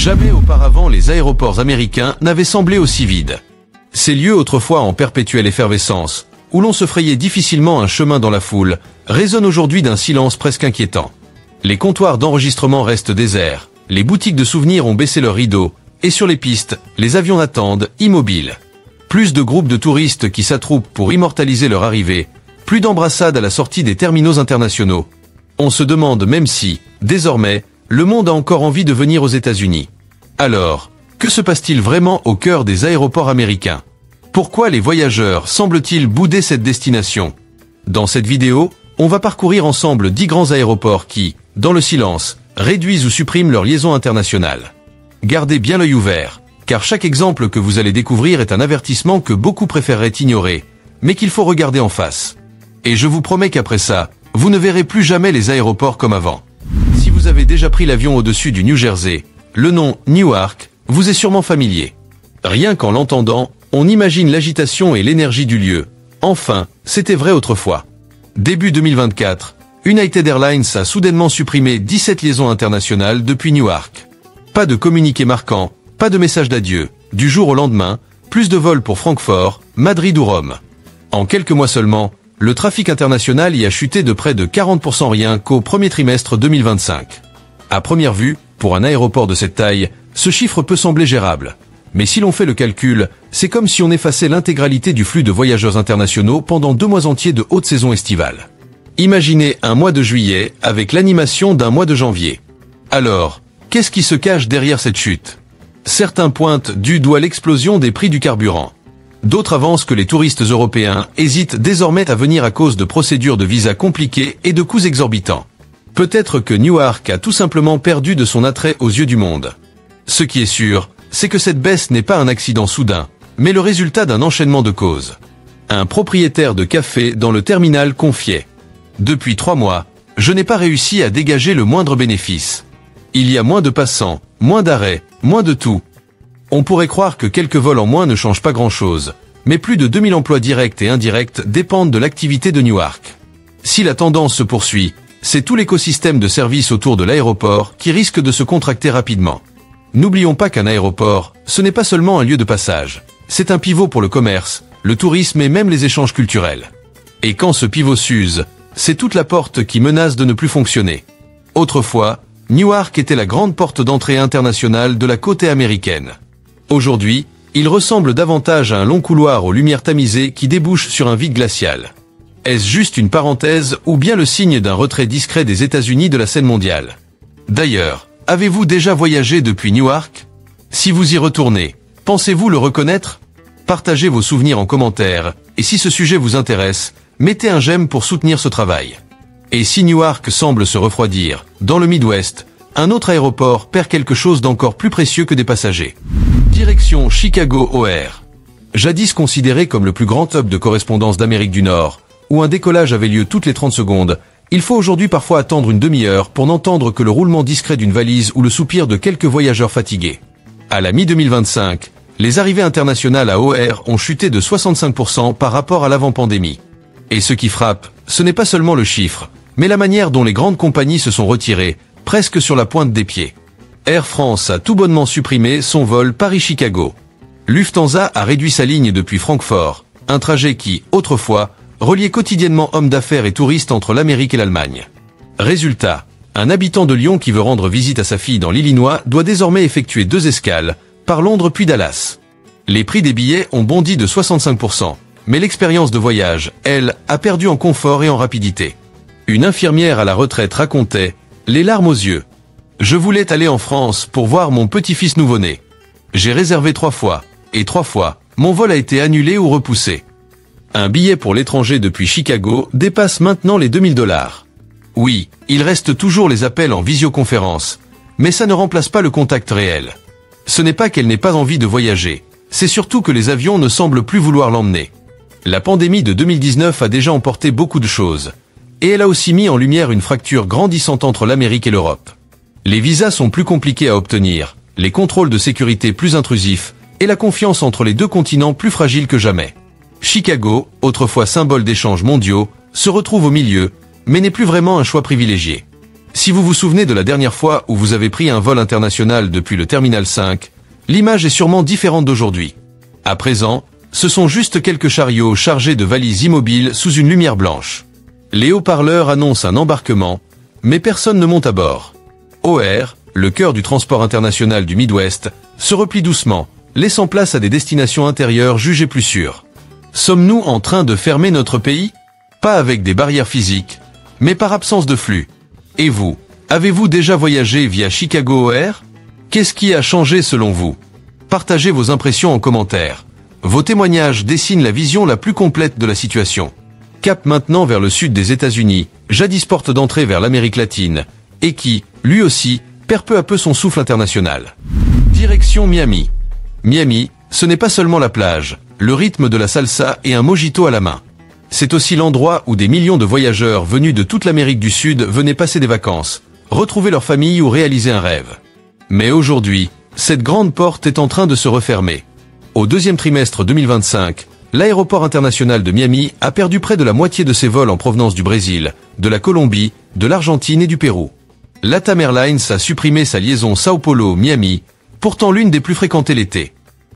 Jamais auparavant les aéroports américains n'avaient semblé aussi vides. Ces lieux autrefois en perpétuelle effervescence, où l'on se frayait difficilement un chemin dans la foule, résonnent aujourd'hui d'un silence presque inquiétant. Les comptoirs d'enregistrement restent déserts, les boutiques de souvenirs ont baissé leurs rideaux, et sur les pistes, les avions attendent, immobiles. Plus de groupes de touristes qui s'attroupent pour immortaliser leur arrivée, plus d'embrassades à la sortie des terminaux internationaux. On se demande même si, désormais, le monde a encore envie de venir aux États-Unis. Alors, que se passe-t-il vraiment au cœur des aéroports américains? Pourquoi les voyageurs semblent-ils bouder cette destination? Dans cette vidéo, on va parcourir ensemble 10 grands aéroports qui, dans le silence, réduisent ou suppriment leurs liaisons internationales. Gardez bien l'œil ouvert, car chaque exemple que vous allez découvrir est un avertissement que beaucoup préféreraient ignorer, mais qu'il faut regarder en face. Et je vous promets qu'après ça, vous ne verrez plus jamais les aéroports comme avant. Si vous avez déjà pris l'avion au-dessus du New Jersey, le nom Newark vous est sûrement familier. Rien qu'en l'entendant, on imagine l'agitation et l'énergie du lieu. Enfin, c'était vrai autrefois. Début 2024, United Airlines a soudainement supprimé 17 liaisons internationales depuis Newark. Pas de communiqué marquant, pas de message d'adieu. Du jour au lendemain, plus de vols pour Francfort, Madrid ou Rome. En quelques mois seulement, le trafic international y a chuté de près de 40% rien qu'au premier trimestre 2025. À première vue, pour un aéroport de cette taille, ce chiffre peut sembler gérable. Mais si l'on fait le calcul, c'est comme si on effaçait l'intégralité du flux de voyageurs internationaux pendant 2 mois entiers de haute saison estivale. Imaginez un mois de juillet avec l'animation d'un mois de janvier. Alors, qu'est-ce qui se cache derrière cette chute? Certains pointent du doigt l'explosion des prix du carburant. D'autres avancent que les touristes européens hésitent désormais à venir à cause de procédures de visa compliquées et de coûts exorbitants. Peut-être que Newark a tout simplement perdu de son attrait aux yeux du monde. Ce qui est sûr, c'est que cette baisse n'est pas un accident soudain, mais le résultat d'un enchaînement de causes. Un propriétaire de café dans le terminal confiait: « Depuis 3 mois, je n'ai pas réussi à dégager le moindre bénéfice. Il y a moins de passants, moins d'arrêts, moins de tout. » On pourrait croire que quelques vols en moins ne changent pas grand-chose, mais plus de 2000 emplois directs et indirects dépendent de l'activité de Newark. Si la tendance se poursuit, c'est tout l'écosystème de services autour de l'aéroport qui risque de se contracter rapidement. N'oublions pas qu'un aéroport, ce n'est pas seulement un lieu de passage, c'est un pivot pour le commerce, le tourisme et même les échanges culturels. Et quand ce pivot s'use, c'est toute la porte qui menace de ne plus fonctionner. Autrefois, Newark était la grande porte d'entrée internationale de la côte américaine. Aujourd'hui, il ressemble davantage à un long couloir aux lumières tamisées qui débouche sur un vide glacial. Est-ce juste une parenthèse ou bien le signe d'un retrait discret des États-Unis de la scène mondiale? D'ailleurs, avez-vous déjà voyagé depuis Newark? Si vous y retournez, pensez-vous le reconnaître? Partagez vos souvenirs en commentaire, et si ce sujet vous intéresse, mettez un j'aime pour soutenir ce travail. Et si Newark semble se refroidir, dans le Midwest, un autre aéroport perd quelque chose d'encore plus précieux que des passagers. Direction Chicago O'Hare. Jadis considéré comme le plus grand hub de correspondance d'Amérique du Nord, où un décollage avait lieu toutes les 30 secondes, il faut aujourd'hui parfois attendre une demi-heure pour n'entendre que le roulement discret d'une valise ou le soupir de quelques voyageurs fatigués. À la mi-2025, les arrivées internationales à O'Hare ont chuté de 65% par rapport à l'avant-pandémie. Et ce qui frappe, ce n'est pas seulement le chiffre, mais la manière dont les grandes compagnies se sont retirées, presque sur la pointe des pieds. Air France a tout bonnement supprimé son vol Paris-Chicago. Lufthansa a réduit sa ligne depuis Francfort, un trajet qui, autrefois, reliait quotidiennement hommes d'affaires et touristes entre l'Amérique et l'Allemagne. Résultat, un habitant de Lyon qui veut rendre visite à sa fille dans l'Illinois doit désormais effectuer 2 escales, par Londres puis Dallas. Les prix des billets ont bondi de 65%, mais l'expérience de voyage, elle, a perdu en confort et en rapidité. Une infirmière à la retraite racontait, les larmes aux yeux: « Je voulais aller en France pour voir mon petit-fils nouveau-né. J'ai réservé 3 fois, et 3 fois, mon vol a été annulé ou repoussé. » Un billet pour l'étranger depuis Chicago dépasse maintenant les $2000. Oui, il reste toujours les appels en visioconférence, mais ça ne remplace pas le contact réel. Ce n'est pas qu'elle n'ait pas envie de voyager, c'est surtout que les avions ne semblent plus vouloir l'emmener. La pandémie de 2019 a déjà emporté beaucoup de choses, et elle a aussi mis en lumière une fracture grandissante entre l'Amérique et l'Europe. Les visas sont plus compliqués à obtenir, les contrôles de sécurité plus intrusifs, et la confiance entre les deux continents plus fragile que jamais. Chicago, autrefois symbole d'échanges mondiaux, se retrouve au milieu, mais n'est plus vraiment un choix privilégié. Si vous vous souvenez de la dernière fois où vous avez pris un vol international depuis le Terminal 5, l'image est sûrement différente d'aujourd'hui. À présent, ce sont juste quelques chariots chargés de valises immobiles sous une lumière blanche. Les haut-parleurs annoncent un embarquement, mais personne ne monte à bord. OR, le cœur du transport international du Midwest, se replie doucement, laissant place à des destinations intérieures jugées plus sûres. Sommes-nous en train de fermer notre pays? Pas avec des barrières physiques, mais par absence de flux. Et vous, avez-vous déjà voyagé via Chicago OR? Qu'est-ce qui a changé selon vous? Partagez vos impressions en commentaire. Vos témoignages dessinent la vision la plus complète de la situation. Cap maintenant vers le sud des États-Unis, jadis porte d'entrée vers l'Amérique latine, et qui, lui aussi, perd peu à peu son souffle international. Direction Miami. Miami, ce n'est pas seulement la plage, le rythme de la salsa et un mojito à la main. C'est aussi l'endroit où des millions de voyageurs venus de toute l'Amérique du Sud venaient passer des vacances, retrouver leur famille ou réaliser un rêve. Mais aujourd'hui, cette grande porte est en train de se refermer. Au deuxième trimestre 2025, l'aéroport international de Miami a perdu près de la moitié de ses vols en provenance du Brésil, de la Colombie, de l'Argentine et du Pérou. LATAM Airlines a supprimé sa liaison Sao Paulo-Miami, pourtant l'une des plus fréquentées l'été.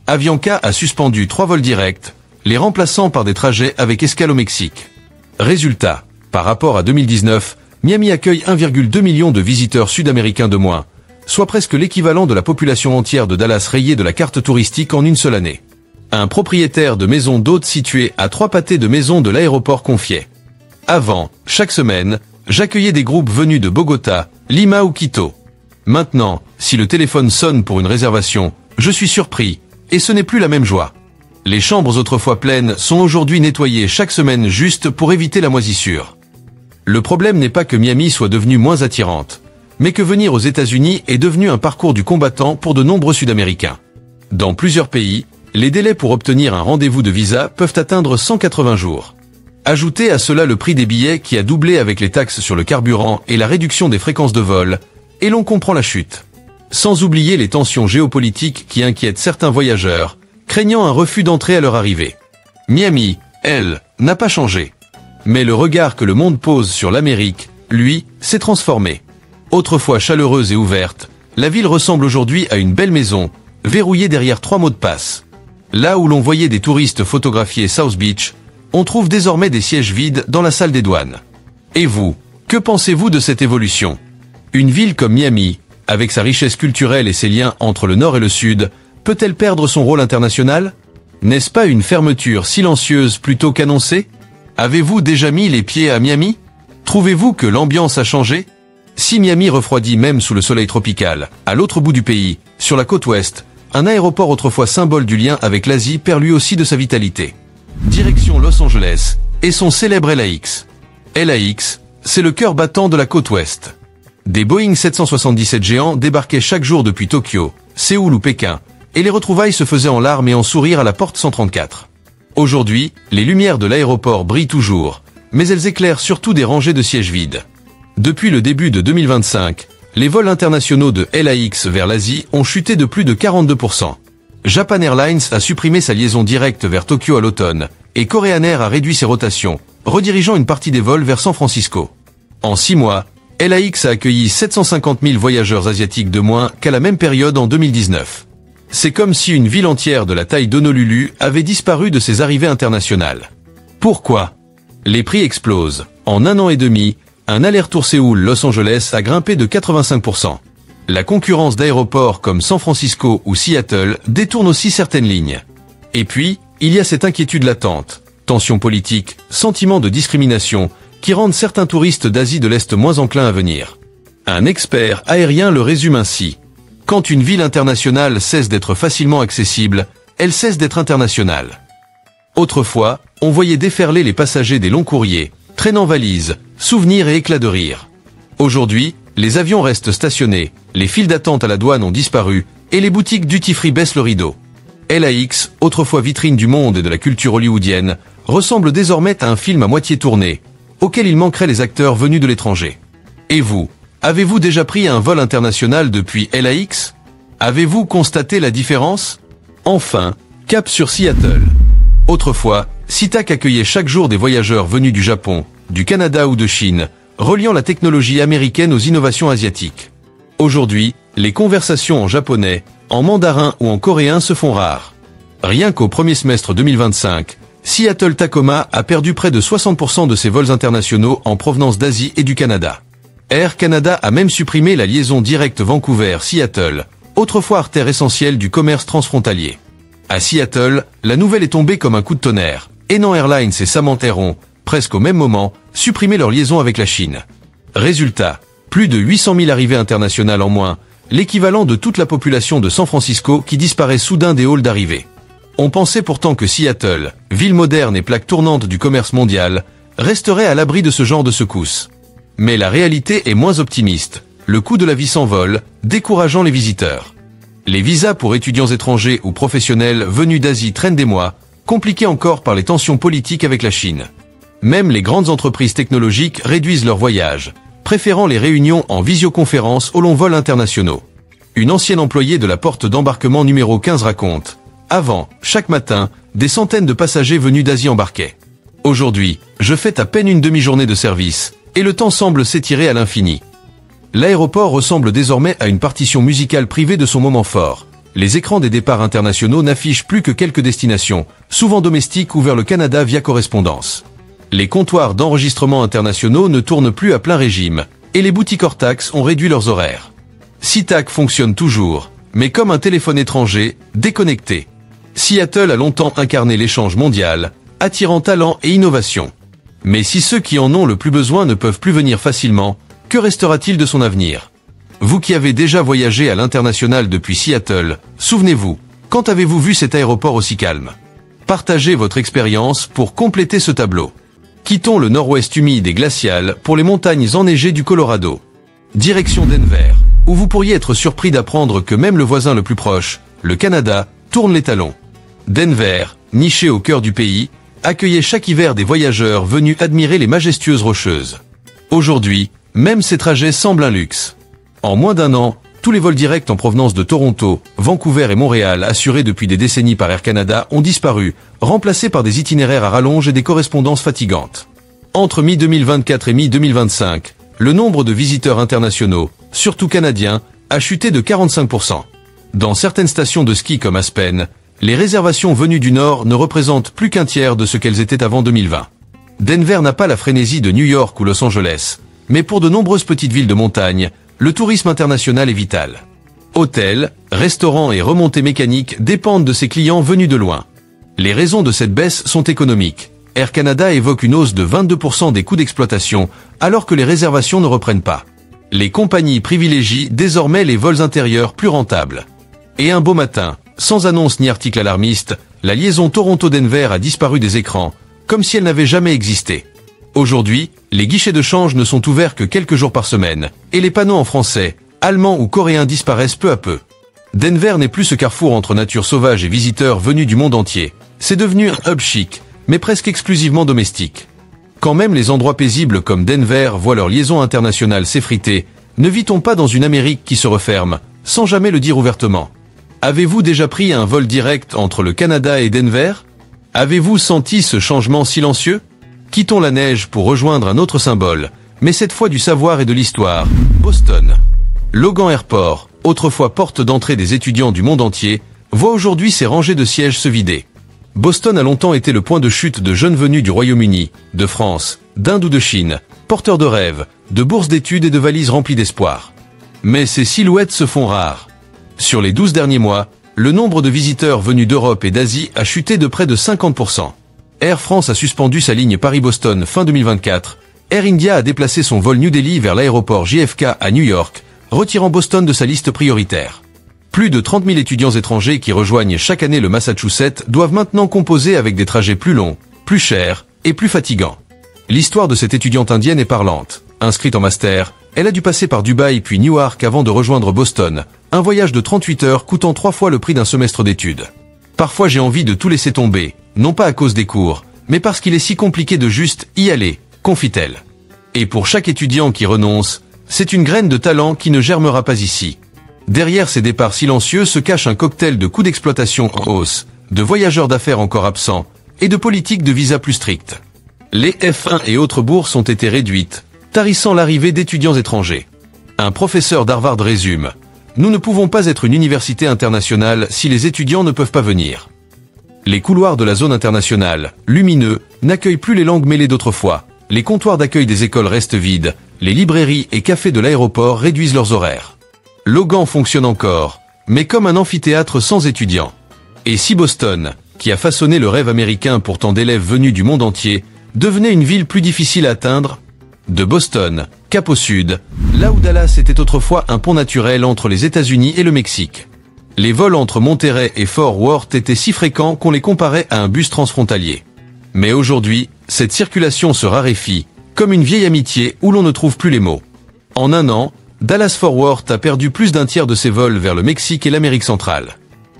Avianca a suspendu 3 vols directs, les remplaçant par des trajets avec escale au Mexique. Résultat, par rapport à 2019, Miami accueille 1,2 million de visiteurs sud-américains de moins, soit presque l'équivalent de la population entière de Dallas rayée de la carte touristique en une seule année. Un propriétaire de maison d'hôtes situé à 3 pâtés de maison de l'aéroport confiait. Avant, chaque semaine, j'accueillais des groupes venus de Bogota, Lima ou Quito. Maintenant, si le téléphone sonne pour une réservation, je suis surpris, et ce n'est plus la même joie. Les chambres autrefois pleines sont aujourd'hui nettoyées chaque semaine juste pour éviter la moisissure. Le problème n'est pas que Miami soit devenue moins attirante, mais que venir aux États-Unis est devenu un parcours du combattant pour de nombreux Sud-Américains. Dans plusieurs pays, les délais pour obtenir un rendez-vous de visa peuvent atteindre 180 jours. Ajoutez à cela le prix des billets qui a doublé avec les taxes sur le carburant et la réduction des fréquences de vol, et l'on comprend la chute. Sans oublier les tensions géopolitiques qui inquiètent certains voyageurs, craignant un refus d'entrée à leur arrivée. Miami, elle, n'a pas changé. Mais le regard que le monde pose sur l'Amérique, lui, s'est transformé. Autrefois chaleureuse et ouverte, la ville ressemble aujourd'hui à une belle maison, verrouillée derrière 3 mots de passe. Là où l'on voyait des touristes photographier South Beach, on trouve désormais des sièges vides dans la salle des douanes. Et vous, que pensez-vous de cette évolution? Une ville comme Miami, avec sa richesse culturelle et ses liens entre le Nord et le Sud, peut-elle perdre son rôle international? N'est-ce pas une fermeture silencieuse plutôt qu'annoncée? Avez-vous déjà mis les pieds à Miami? Trouvez-vous que l'ambiance a changé? Si Miami refroidit même sous le soleil tropical, à l'autre bout du pays, sur la côte ouest, un aéroport autrefois symbole du lien avec l'Asie perd lui aussi de sa vitalité. Direction Los Angeles, et son célèbre LAX. LAX, c'est le cœur battant de la côte ouest. Des Boeing 777 géants débarquaient chaque jour depuis Tokyo, Séoul ou Pékin, et les retrouvailles se faisaient en larmes et en sourires à la porte 134. Aujourd'hui, les lumières de l'aéroport brillent toujours, mais elles éclairent surtout des rangées de sièges vides. Depuis le début de 2025, les vols internationaux de LAX vers l'Asie ont chuté de plus de 42%. Japan Airlines a supprimé sa liaison directe vers Tokyo à l'automne, et Korean Air a réduit ses rotations, redirigeant une partie des vols vers San Francisco. En 6 mois, LAX a accueilli 750 000 voyageurs asiatiques de moins qu'à la même période en 2019. C'est comme si une ville entière de la taille d'Honolulu avait disparu de ses arrivées internationales. Pourquoi? Les prix explosent. En 1 an et demi, un aller-retour Séoul-Los Angeles a grimpé de 85%. La concurrence d'aéroports comme San Francisco ou Seattle détourne aussi certaines lignes. Et puis, il y a cette inquiétude latente, tension politique, sentiment de discrimination, qui rendent certains touristes d'Asie de l'Est moins enclins à venir. Un expert aérien le résume ainsi. Quand une ville internationale cesse d'être facilement accessible, elle cesse d'être internationale. Autrefois, on voyait déferler les passagers des longs courriers, traînant valises, souvenirs et éclats de rire. Aujourd'hui, les avions restent stationnés, les files d'attente à la douane ont disparu, et les boutiques duty-free baissent le rideau. LAX, autrefois vitrine du monde et de la culture hollywoodienne, ressemble désormais à un film à moitié tourné, auquel il manquerait les acteurs venus de l'étranger. Et vous, avez-vous déjà pris un vol international depuis LAX? Avez-vous constaté la différence? Enfin, cap sur Seattle. Autrefois, SeaTac accueillait chaque jour des voyageurs venus du Japon, du Canada ou de Chine, reliant la technologie américaine aux innovations asiatiques. Aujourd'hui, les conversations en japonais, en mandarin ou en coréen se font rares. Rien qu'au premier semestre 2025, Seattle Tacoma a perdu près de 60% de ses vols internationaux en provenance d'Asie et du Canada. Air Canada a même supprimé la liaison directe Vancouver-Seattle, autrefois artère essentielle du commerce transfrontalier. À Seattle, la nouvelle est tombée comme un coup de tonnerre. Enan Airlines et Samantha ont, presque au même moment, supprimé leur liaison avec la Chine. Résultat, plus de 800 000 arrivées internationales en moins, l'équivalent de toute la population de San Francisco qui disparaît soudain des halls d'arrivée. On pensait pourtant que Seattle, ville moderne et plaque tournante du commerce mondial, resterait à l'abri de ce genre de secousses. Mais la réalité est moins optimiste. Le coût de la vie s'envole, décourageant les visiteurs. Les visas pour étudiants étrangers ou professionnels venus d'Asie traînent des mois, compliqués encore par les tensions politiques avec la Chine. Même les grandes entreprises technologiques réduisent leurs voyages, préférant les réunions en visioconférence aux longs vols internationaux. Une ancienne employée de la porte d'embarquement numéro 15 raconte: avant, chaque matin, des centaines de passagers venus d'Asie embarquaient. Aujourd'hui, je fais à peine une demi-journée de service, et le temps semble s'étirer à l'infini. L'aéroport ressemble désormais à une partition musicale privée de son moment fort. Les écrans des départs internationaux n'affichent plus que quelques destinations, souvent domestiques ou vers le Canada via correspondance. Les comptoirs d'enregistrement internationaux ne tournent plus à plein régime, et les boutiques hors taxes ont réduit leurs horaires. SeaTac fonctionne toujours, mais comme un téléphone étranger, déconnecté. Seattle a longtemps incarné l'échange mondial, attirant talent et innovation. Mais si ceux qui en ont le plus besoin ne peuvent plus venir facilement, que restera-t-il de son avenir? Vous qui avez déjà voyagé à l'international depuis Seattle, souvenez-vous, quand avez-vous vu cet aéroport aussi calme? Partagez votre expérience pour compléter ce tableau. Quittons le nord-ouest humide et glacial pour les montagnes enneigées du Colorado. Direction Denver, où vous pourriez être surpris d'apprendre que même le voisin le plus proche, le Canada, tourne les talons. Denver, niché au cœur du pays, accueillait chaque hiver des voyageurs venus admirer les majestueuses rocheuses. Aujourd'hui, même ces trajets semblent un luxe. En moins d'un an, tous les vols directs en provenance de Toronto, Vancouver et Montréal assurés depuis des décennies par Air Canada ont disparu, remplacés par des itinéraires à rallonge et des correspondances fatigantes. Entre mi-2024 et mi-2025, le nombre de visiteurs internationaux, surtout canadiens, a chuté de 45%. Dans certaines stations de ski comme Aspen, les réservations venues du Nord ne représentent plus qu'un tiers de ce qu'elles étaient avant 2020. Denver n'a pas la frénésie de New York ou Los Angeles, mais pour de nombreuses petites villes de montagne, le tourisme international est vital. Hôtels, restaurants et remontées mécaniques dépendent de ses clients venus de loin. Les raisons de cette baisse sont économiques. Air Canada évoque une hausse de 22% des coûts d'exploitation, alors que les réservations ne reprennent pas. Les compagnies privilégient désormais les vols intérieurs plus rentables. Et un beau matin, sans annonce ni article alarmiste, la liaison Toronto-Denver a disparu des écrans, comme si elle n'avait jamais existé. Aujourd'hui, les guichets de change ne sont ouverts que quelques jours par semaine, et les panneaux en français, allemand ou coréen disparaissent peu à peu. Denver n'est plus ce carrefour entre nature sauvage et visiteurs venus du monde entier. C'est devenu un hub chic, mais presque exclusivement domestique. Quand même les endroits paisibles comme Denver voient leur liaison internationale s'effriter, ne vit-on pas dans une Amérique qui se referme, sans jamais le dire ouvertement? Avez-vous déjà pris un vol direct entre le Canada et Denver? Avez-vous senti ce changement silencieux? Quittons la neige pour rejoindre un autre symbole, mais cette fois du savoir et de l'histoire, Boston. Logan Airport, autrefois porte d'entrée des étudiants du monde entier, voit aujourd'hui ses rangées de sièges se vider. Boston a longtemps été le point de chute de jeunes venus du Royaume-Uni, de France, d'Inde ou de Chine, porteurs de rêves, de bourses d'études et de valises remplies d'espoir. Mais ces silhouettes se font rares. Sur les 12 derniers mois, le nombre de visiteurs venus d'Europe et d'Asie a chuté de près de 50%. Air France a suspendu sa ligne Paris-Boston fin 2024. Air India a déplacé son vol New Delhi vers l'aéroport JFK à New York, retirant Boston de sa liste prioritaire. Plus de 30 000 étudiants étrangers qui rejoignent chaque année le Massachusetts doivent maintenant composer avec des trajets plus longs, plus chers et plus fatigants. L'histoire de cette étudiante indienne est parlante. Inscrite en master, elle a dû passer par Dubaï puis Newark avant de rejoindre Boston, un voyage de 38 heures coûtant 3 fois le prix d'un semestre d'études. Parfois j'ai envie de tout laisser tomber, non pas à cause des cours, mais parce qu'il est si compliqué de juste y aller, confie-t-elle. Et pour chaque étudiant qui renonce, c'est une graine de talent qui ne germera pas ici. Derrière ces départs silencieux se cache un cocktail de coûts d'exploitation en hausse, de voyageurs d'affaires encore absents, et de politiques de visa plus strictes. Les F1 et autres bourses ont été réduites, tarissant l'arrivée d'étudiants étrangers. Un professeur d'Harvard résume: « Nous ne pouvons pas être une université internationale si les étudiants ne peuvent pas venir. » Les couloirs de la zone internationale, lumineux, n'accueillent plus les langues mêlées d'autrefois. Les comptoirs d'accueil des écoles restent vides. Les librairies et cafés de l'aéroport réduisent leurs horaires. Logan fonctionne encore, mais comme un amphithéâtre sans étudiants. Et si Boston, qui a façonné le rêve américain pour tant d'élèves venus du monde entier, devenait une ville plus difficile à atteindre? De Boston, cap au sud, là où Dallas était autrefois un pont naturel entre les États-Unis et le Mexique. Les vols entre Monterey et Fort Worth étaient si fréquents qu'on les comparait à un bus transfrontalier. Mais aujourd'hui, cette circulation se raréfie, comme une vieille amitié où l'on ne trouve plus les mots. En un an, Dallas-Fort Worth a perdu plus d'un tiers de ses vols vers le Mexique et l'Amérique centrale.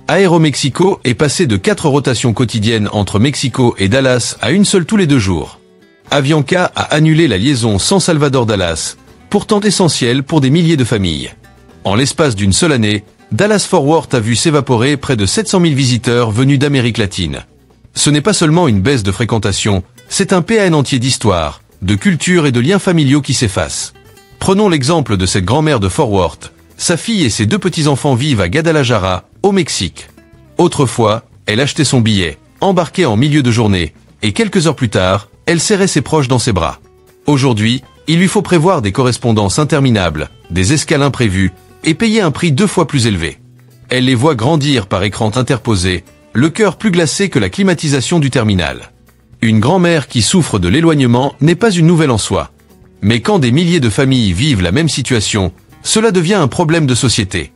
Aéromexico est passé de 4 rotations quotidiennes entre Mexico et Dallas à une seule tous les 2 jours. Avianca a annulé la liaison San Salvador-Dallas, pourtant essentielle pour des milliers de familles. En l'espace d'une seule année, Dallas-Fort Worth a vu s'évaporer près de 700 000 visiteurs venus d'Amérique latine. Ce n'est pas seulement une baisse de fréquentation, c'est un PAN entier d'histoire, de culture et de liens familiaux qui s'effacent. Prenons l'exemple de cette grand-mère de Fort Worth. Sa fille et ses 2 petits-enfants vivent à Guadalajara, au Mexique. Autrefois, elle achetait son billet, embarquait en milieu de journée, et quelques heures plus tard, elle serrait ses proches dans ses bras. Aujourd'hui, il lui faut prévoir des correspondances interminables, des escales imprévues, et payer un prix 2 fois plus élevé. Elle les voit grandir par écran interposé, le cœur plus glacé que la climatisation du terminal. Une grand-mère qui souffre de l'éloignement n'est pas une nouvelle en soi. Mais quand des milliers de familles vivent la même situation, cela devient un problème de société.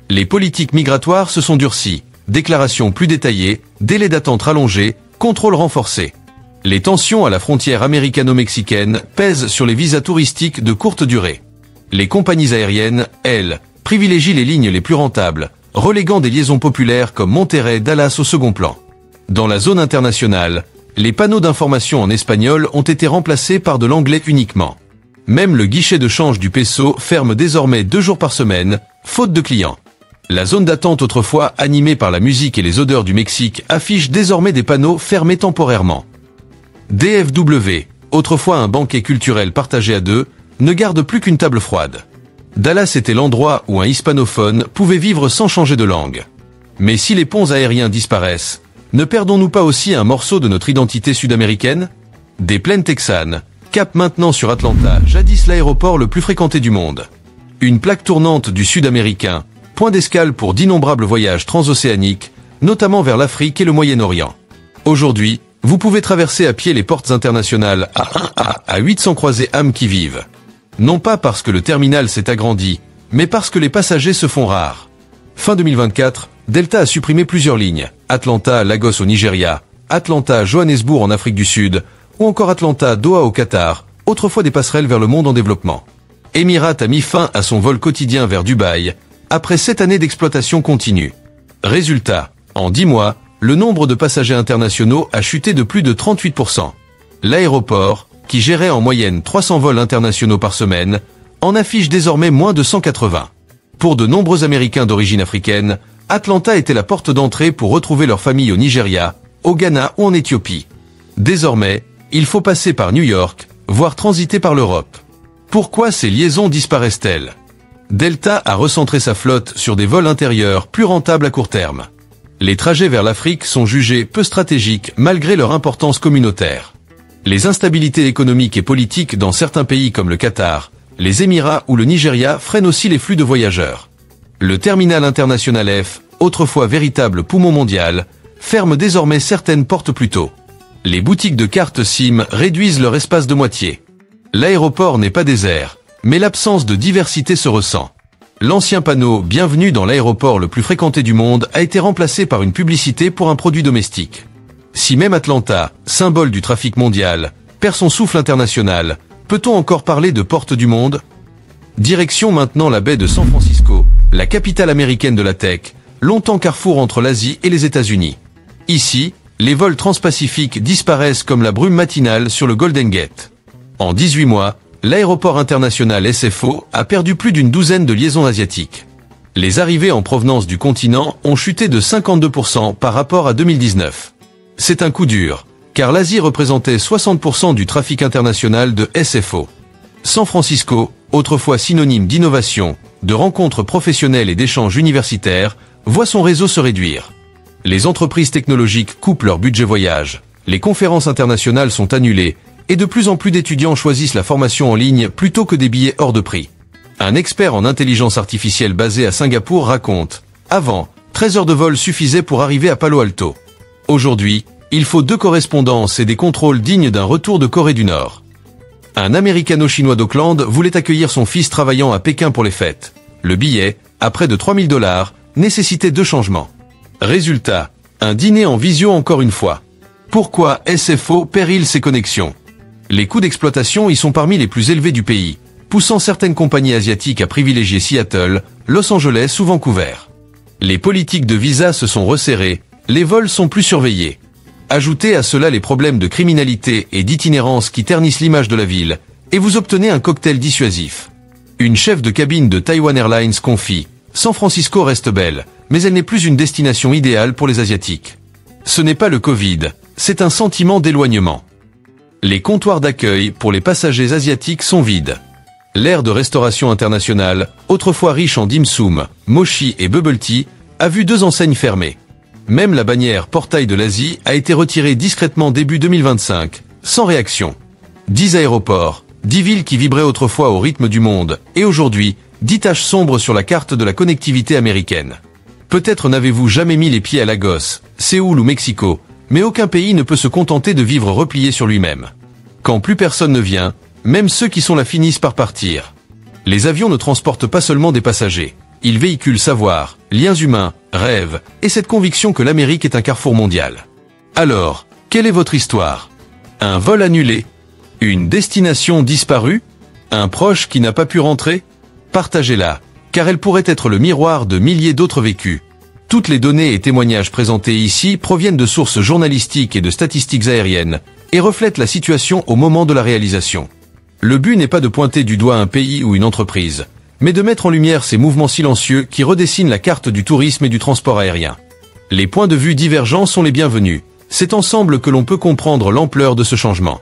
Les politiques migratoires se sont durcies, déclarations plus détaillées, délais d'attente rallongés, contrôles renforcés. Les tensions à la frontière américano-mexicaine pèsent sur les visas touristiques de courte durée. Les compagnies aériennes, elles, privilégient les lignes les plus rentables, reléguant des liaisons populaires comme Monterrey-Dallas au second plan. Dans la zone internationale, les panneaux d'information en espagnol ont été remplacés par de l'anglais uniquement. Même le guichet de change du peso ferme désormais 2 jours par semaine, faute de clients. La zone d'attente autrefois animée par la musique et les odeurs du Mexique affiche désormais des panneaux fermés temporairement. DFW, autrefois un banquet culturel partagé à 2, ne garde plus qu'une table froide. Dallas était l'endroit où un hispanophone pouvait vivre sans changer de langue. Mais si les ponts aériens disparaissent, ne perdons-nous pas aussi un morceau de notre identité sud-américaine? Des plaines texanes, cap maintenant sur Atlanta, jadis l'aéroport le plus fréquenté du monde. Une plaque tournante du sud-américain, point d'escale pour d'innombrables voyages transocéaniques, notamment vers l'Afrique et le Moyen-Orient. Aujourd'hui, vous pouvez traverser à pied les portes internationales à 800 croisés âmes qui vivent. Non pas parce que le terminal s'est agrandi, mais parce que les passagers se font rares. Fin 2024, Delta a supprimé plusieurs lignes. Atlanta, Lagos au Nigeria, Atlanta, Johannesburg en Afrique du Sud, ou encore Atlanta, Doha au Qatar, autrefois des passerelles vers le monde en développement. Emirates a mis fin à son vol quotidien vers Dubaï, après 7 années d'exploitation continue. Résultat, en 10 mois, le nombre de passagers internationaux a chuté de plus de 38%. L'aéroport, qui gérait en moyenne 300 vols internationaux par semaine, en affiche désormais moins de 180. Pour de nombreux Américains d'origine africaine, Atlanta était la porte d'entrée pour retrouver leur famille au Nigeria, au Ghana ou en Éthiopie. Désormais, il faut passer par New York, voire transiter par l'Europe. Pourquoi ces liaisons disparaissent-elles? Delta a recentré sa flotte sur des vols intérieurs plus rentables à court terme. Les trajets vers l'Afrique sont jugés peu stratégiques malgré leur importance communautaire. Les instabilités économiques et politiques dans certains pays comme le Qatar, les Émirats ou le Nigeria freinent aussi les flux de voyageurs. Le terminal international F, autrefois véritable poumon mondial, ferme désormais certaines portes plus tôt. Les boutiques de cartes SIM réduisent leur espace de moitié. L'aéroport n'est pas désert, mais l'absence de diversité se ressent. L'ancien panneau « Bienvenue dans l'aéroport le plus fréquenté du monde » a été remplacé par une publicité pour un produit domestique. Si même Atlanta, symbole du trafic mondial, perd son souffle international, peut-on encore parler de porte du monde? Direction maintenant la baie de San Francisco, la capitale américaine de la tech, longtemps carrefour entre l'Asie et les États-Unis. Ici, les vols transpacifiques disparaissent comme la brume matinale sur le Golden Gate. En 18 mois, l'aéroport international SFO a perdu plus d'une douzaine de liaisons asiatiques. Les arrivées en provenance du continent ont chuté de 52% par rapport à 2019. C'est un coup dur, car l'Asie représentait 60% du trafic international de SFO. San Francisco, autrefois synonyme d'innovation, de rencontres professionnelles et d'échanges universitaires, voit son réseau se réduire. Les entreprises technologiques coupent leur budget voyage, les conférences internationales sont annulées, et de plus en plus d'étudiants choisissent la formation en ligne plutôt que des billets hors de prix. Un expert en intelligence artificielle basé à Singapour raconte « Avant, 13 heures de vol suffisaient pour arriver à Palo Alto. Aujourd'hui, il faut 2 correspondances et des contrôles dignes d'un retour de Corée du Nord. » Un américano-chinois d'Auckland voulait accueillir son fils travaillant à Pékin pour les fêtes. Le billet, à près de $3000, nécessitait 2 changements. Résultat, un dîner en visio encore une fois. Pourquoi SFO pérille ses connexions? Les coûts d'exploitation y sont parmi les plus élevés du pays, poussant certaines compagnies asiatiques à privilégier Seattle, Los Angeles ou Vancouver. Les politiques de visa se sont resserrées, les vols sont plus surveillés. Ajoutez à cela les problèmes de criminalité et d'itinérance qui ternissent l'image de la ville, et vous obtenez un cocktail dissuasif. Une chef de cabine de Taiwan Airlines confie « San Francisco reste belle, mais elle n'est plus une destination idéale pour les Asiatiques. Ce n'est pas le Covid, c'est un sentiment d'éloignement. » Les comptoirs d'accueil pour les passagers asiatiques sont vides. L'ère de restauration internationale, autrefois riche en dim sum, mochi et bubble tea, a vu 2 enseignes fermées. Même la bannière Portail de l'Asie a été retirée discrètement début 2025, sans réaction. 10 aéroports, 10 villes qui vibraient autrefois au rythme du monde, et aujourd'hui, 10 taches sombres sur la carte de la connectivité américaine. Peut-être n'avez-vous jamais mis les pieds à Lagos, Séoul ou Mexico, mais aucun pays ne peut se contenter de vivre replié sur lui-même. Quand plus personne ne vient, même ceux qui sont là finissent par partir. Les avions ne transportent pas seulement des passagers. Ils véhiculent savoir, liens humains, rêves, et cette conviction que l'Amérique est un carrefour mondial. Alors, quelle est votre histoire? Un vol annulé? Une destination disparue? Un proche qui n'a pas pu rentrer? Partagez-la, car elle pourrait être le miroir de milliers d'autres vécus. Toutes les données et témoignages présentés ici proviennent de sources journalistiques et de statistiques aériennes, et reflètent la situation au moment de la réalisation. Le but n'est pas de pointer du doigt un pays ou une entreprise, mais de mettre en lumière ces mouvements silencieux qui redessinent la carte du tourisme et du transport aérien. Les points de vue divergents sont les bienvenus. C'est ensemble que l'on peut comprendre l'ampleur de ce changement.